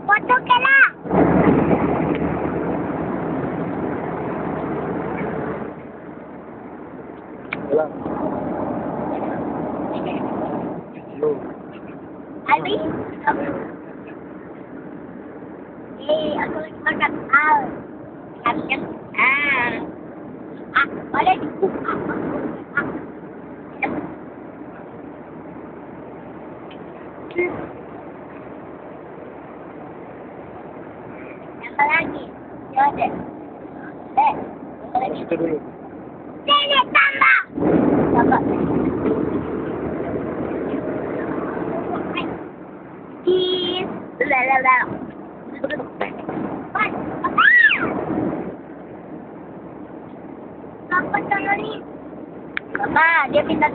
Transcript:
Foto ka lah. Lang. Yo. Abi? Aku lagi makan al. Makan. Boleh dibuka. Apa lagi? Ya ada. Itu dulu. Sini tambah. Tambah. Apa tadi? Mama, dia minta